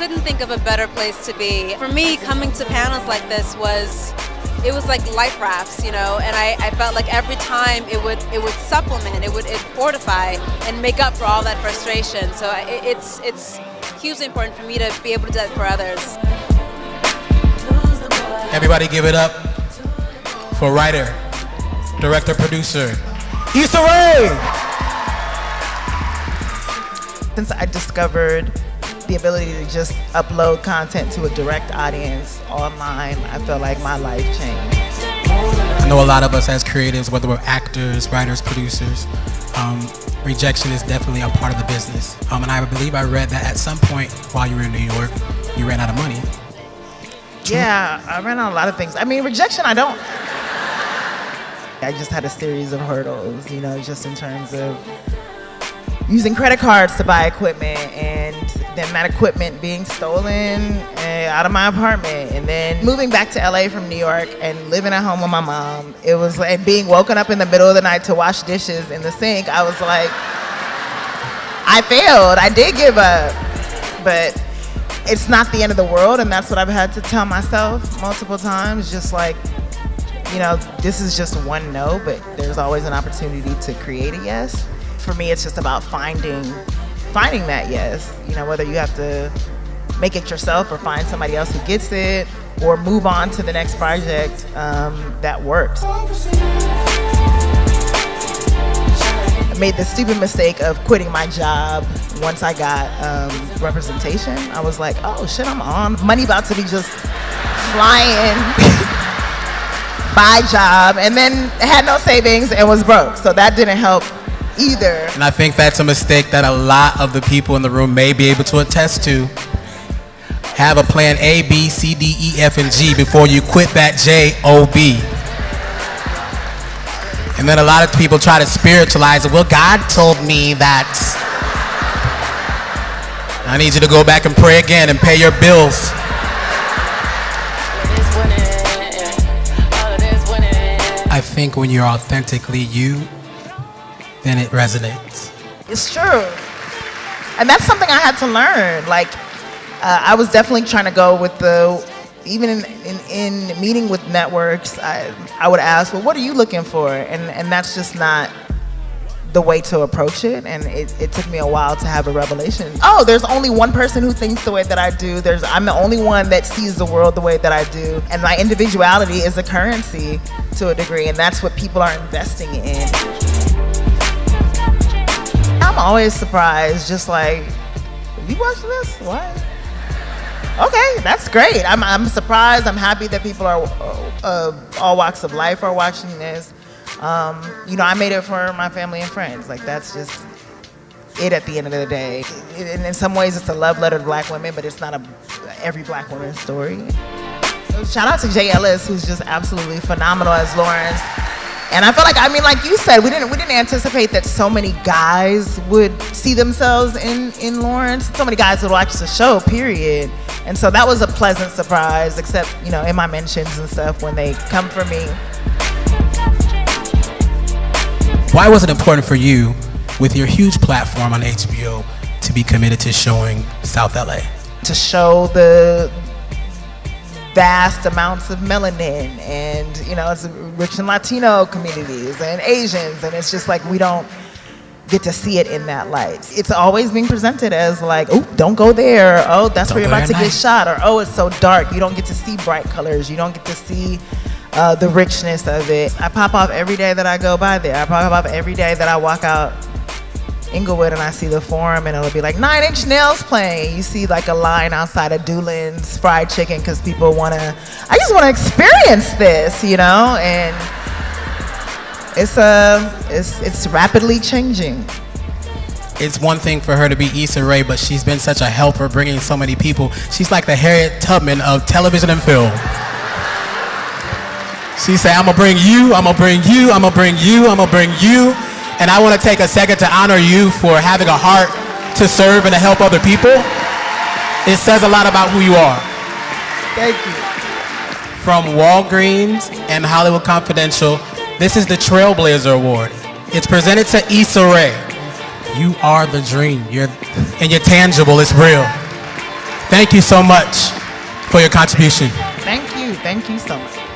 couldn't think of a better place to be. For me, coming to panels like this was like life rafts, you know, and I felt like every time it would supplement, it fortify and make up for all that frustration. So it's hugely important for me to be able to do that for others. Everybody give it up for writer, director, producer, ISSA RAE! Since I discovered the ability to just upload content to a direct audience online, I feel like my life changed. I know a lot of us as creatives, whether we're actors, writers, producers, rejection is definitely a part of the business. And I believe I read that at some point while you were in New York, you ran out of money. Yeah, I ran out of a lot of things. I mean, rejection, I just had a series of hurdles, you know, just in terms of using credit cards to buy equipment, and then that equipment being stolen out of my apartment, and then moving back to LA from New York and living at home with my mom. It was like being woken up in the middle of the night to wash dishes in the sink. I was like, I failed, I did give up, but it's not the end of the world, and that's what I've had to tell myself multiple times, just like, you know, this is just one no, but there's always an opportunity to create a yes. For me, it's just about finding that yes, you know, whether you have to make it yourself or find somebody else who gets it, or move on to the next project that works. I made the stupid mistake of quitting my job once I got representation. I was like, oh shit, I'm on. Money about to be just flying. Buy job, and then had no savings and was broke. So that didn't help either. And I think that's a mistake that a lot of the people in the room may be able to attest to. Have a plan A, B, C, D, E, F, and G before you quit that J-O-B. And then a lot of people try to spiritualize it. Well, God told me that. I need you to go back and pray again and pay your bills. I think when you're authentically you, then it resonates. It's true. And that's something I had to learn. Like, I was definitely trying to go with even in meeting with networks, I would ask, well, what are you looking for? And that's just not the way to approach it. And it took me a while to have a revelation. Oh, there's only one person who thinks the way that I do. I'm the only one that sees the world the way that I do. And my individuality is a currency to a degree, and that's what people are investing in. I'm always surprised, just like, you watching this? What? Okay, that's great. I'm surprised. I'm happy that people are all walks of life are watching this. You know, I made it for my family and friends. Like, that's just it at the end of the day. And in some ways, it's a love letter to Black women, but it's not every Black woman's story. Shout out to Jay Ellis, who's just absolutely phenomenal as Lawrence. And I feel like, I mean, like you said, we didn't anticipate that so many guys would see themselves in Lawrence. So many guys would watch the show, period. And so that was a pleasant surprise, except, you know, in my mentions and stuff when they come for me. Why was it important for you, with your huge platform on HBO, to be committed to showing South LA? To show the vast amounts of melanin, and, you know, it's rich in Latino communities and Asians, and it's just like we don't get to see it in that light. It's always being presented as like, oh, don't go there, oh, that's where you're about to get shot, or oh, it's so dark, you don't get to see bright colors, you don't get to see the richness of it. I pop off every day that I go by there. I pop off every day that I walk out Inglewood and I see the Forum, and it'll be like 9 Inch Nails playing. You see like a line outside of Doolin's Fried Chicken because people I just want to experience this, you know, and it's rapidly changing. It's one thing for her to be ISSA RAE, but she's been such a helper bringing so many people. She's like the Harriet Tubman of television and film. She said, I'm gonna bring you, I'm gonna bring you, I'm gonna bring you, I'm gonna bring you. And I want to take a second to honor you for having a heart to serve and to help other people. It says a lot about who you are. Thank you. From Walgreens and Hollywood Confidential, this is the Trailblazer Award. It's presented to ISSA RAE. You are the dream. And you're tangible, it's real. Thank you so much for your contribution. Thank you so much.